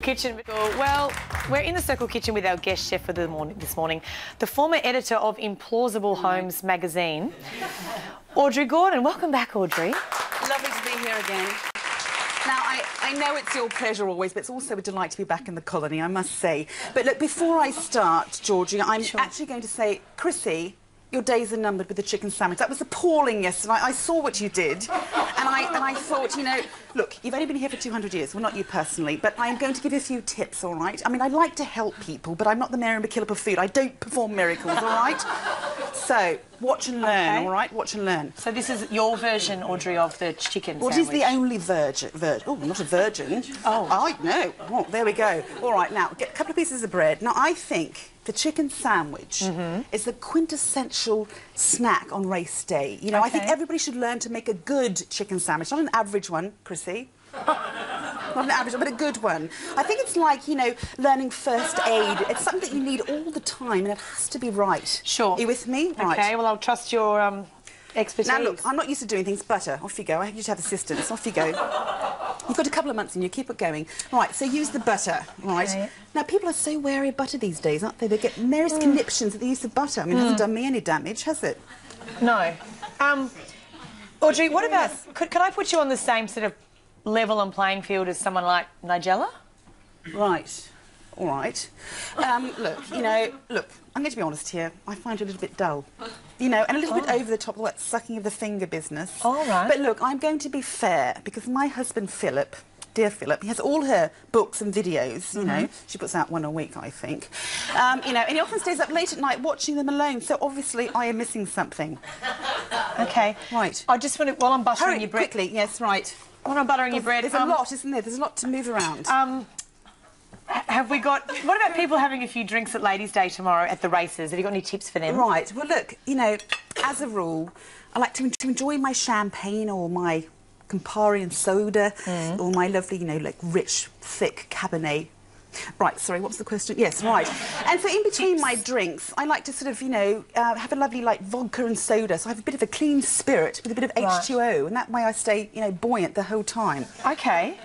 Kitchen. Well, we're in the Circle Kitchen with our guest chef for this morning, the former editor of Implausible Homes magazine, Audrey Gordon. Welcome back, Audrey. Lovely to be here again. Now, I know it's your pleasure always, but it's also a delight to be back in the colony, I must say. But look, before I start, Georgie, I'm actually going to say, Chrissy, your days are numbered with the chicken sandwich. That was appalling yesterday. I saw what you did, and I thought, you know, look, you've only been here for 200 years. Well, not you personally, but I'm going to give you a few tips, all right? I mean, I like to help people, but I'm not the Mary McKillop of food. I don't perform miracles, all right? So, watch and learn, all right? Watch and learn. So this is your version, Audrey, of the chicken sandwich. What is the only virgin? Oh, not a virgin. Oh, no. Oh, there we go. All right, now, get a couple of pieces of bread. Now, I think the chicken sandwich is the quintessential snack on race day. You know, I think everybody should learn to make a good chicken sandwich, not an average one, Chrissy. Not an average one, but a good one. I think it's like, you know, learning first aid. It's something that you need all the time, and it has to be right. Sure. Are you with me? Right. OK, well, I'll trust your expertise. Now, look, I'm not used to doing things. Butter, off you go. I used to have assistants. Off you go. You've got a couple of months in you. Keep it going. Right, so use the butter, right? Okay. Now, people are so wary of butter these days, aren't they? They get merest conniptions at the use of butter. I mean, it hasn't done me any damage, has it? No. Audrey, what about... Could I put you on the same sort of level and playing field as someone like Nigella? Right. All right. Look, you know, look, I'm going to be honest here. I find you a little bit dull. You know, and a little bit over the top of that sucking of the finger business. All right. But look, I'm going to be fair, because my husband, Philip, dear Philip, he has all her books and videos, you know. She puts out one a week, I think. You know, and he often stays up late at night watching them alone, so obviously I am missing something. OK. Right. I just want to... While I'm buttering your bread... quickly, yes, right. While I'm buttering your bread... There's a lot, isn't there? There's a lot to move around. Have we got... What about people having a few drinks at Ladies' Day tomorrow at the races? Have you got any tips for them? Right. Well, look, you know, as a rule, I like to enjoy my champagne or my Campari and soda or my lovely, you know, like rich, thick Cabernet. Right, sorry, what was the question? Yes, right. And so in between my drinks, I like to sort of, you know, have a lovely, like, vodka and soda. So I have a bit of a clean spirit with a bit of H2O, and that way I stay, you know, buoyant the whole time. OK.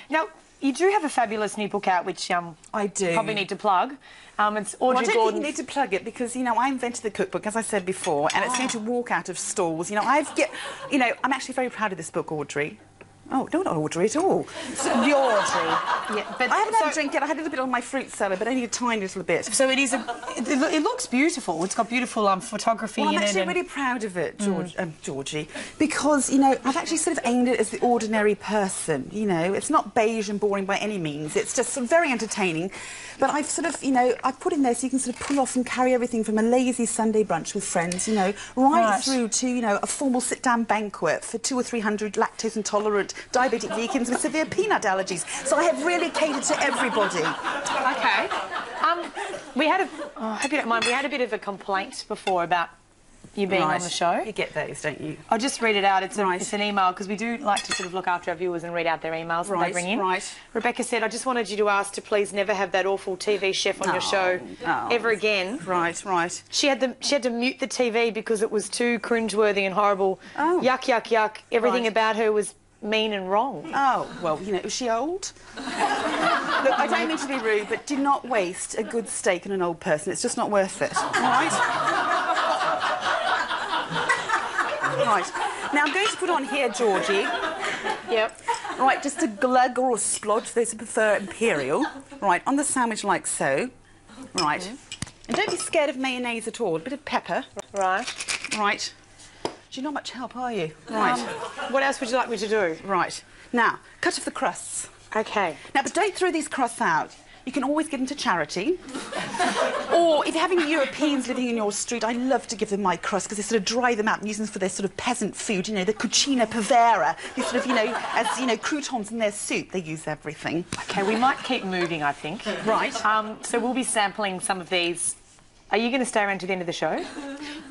Now... You do have a fabulous new book out, which I do. Probably need to plug. It's Audrey Gordon's... Well, I don't think you need to plug it because, you know, I invented the cookbook, as I said before, and it's going to walk out of stores. You know, I'm actually very proud of this book, Audrey. Oh, no, not Audrey at all. The Audrey. Yeah, but I haven't had a drink yet. I had a little bit on my fruit salad, but only a tiny little bit. So it is it looks beautiful. It's got beautiful photography in it. I'm actually really proud of it, Georgie, because, you know, I've actually sort of aimed it as the ordinary person, you know. It's not beige and boring by any means. It's just sort of very entertaining. But I've sort of, you know, I've put in there so you can sort of pull off and carry everything from a lazy Sunday brunch with friends, you know, right through to, you know, a formal sit-down banquet for 200 or 300 lactose intolerant diabetic vegans with severe peanut allergies. So I have really catered to everybody. OK. We had a... Oh, I hope you don't mind. We had a bit of a complaint before about you being on the show. You get those, don't you? I'll just read it out. It's an email, because we do like to sort of look after our viewers and read out their emails that they bring in. Rebecca said, I just wanted you to ask to please never have that awful TV chef on your show ever again. Right. She had to mute the TV because it was too cringeworthy and horrible. Yuck, yuck, yuck. Everything about her was mean and wrong. Oh, well, you know, was she old? Look, I don't mean to be rude, but do not waste a good steak on an old person. It's just not worth it. All right? Right. Now, I'm going to put on here, Georgie. Yep. Right, just a glug or a splodge, those who prefer imperial. Right, on the sandwich like so. Right. And don't be scared of mayonnaise at all. A bit of pepper. Right. You're not much help, are you? Right. What else would you like me to do? Right. Now, cut off the crusts. OK. Now, but don't throw these crusts out. You can always give them to charity. Or if you're having Europeans living in your street, I love to give them my crust because they sort of dry them out and use them for their sort of peasant food, you know, the cucina povera. You sort of, you know, as, you know, croutons in their soup, they use everything. OK, we might keep moving, I think. Right. So we'll be sampling some of these. Are you going to stay around to the end of the show?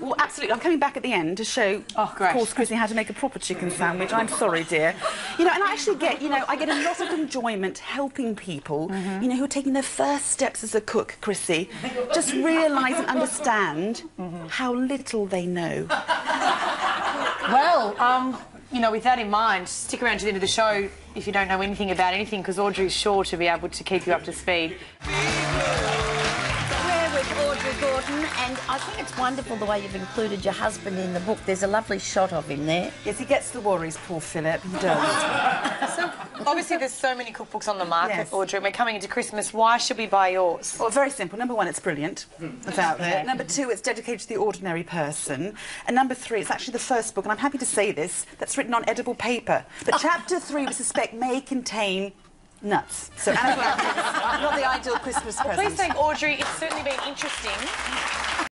Well, absolutely. I'm coming back at the end to show, of course, Chrissy, how to make a proper chicken sandwich. I'm sorry, dear. You know, and I actually get, you know, I get a lot of enjoyment helping people, you know, who are taking their first steps as a cook, Chrissy, just realise and understand how little they know. Well, you know, with that in mind, stick around to the end of the show if you don't know anything about anything, because Audrey's sure to be able to keep you up to speed. With Audrey Gordon, and I think it's wonderful the way you've included your husband in the book. There's a lovely shot of him there. Yes, he gets the worries, poor Philip. He does. So, obviously, there's so many cookbooks on the market, Yes. Audrey, and we're coming into Christmas. Why should we buy yours? Well, very simple. Number one, it's brilliant. It's out there. Number two, it's dedicated to the ordinary person. And number three, it's actually the first book, and I'm happy to say this, that's written on edible paper. But chapter 3, we suspect, may contain nuts. So, not the ideal Christmas present. Please thank Audrey. It's certainly been interesting.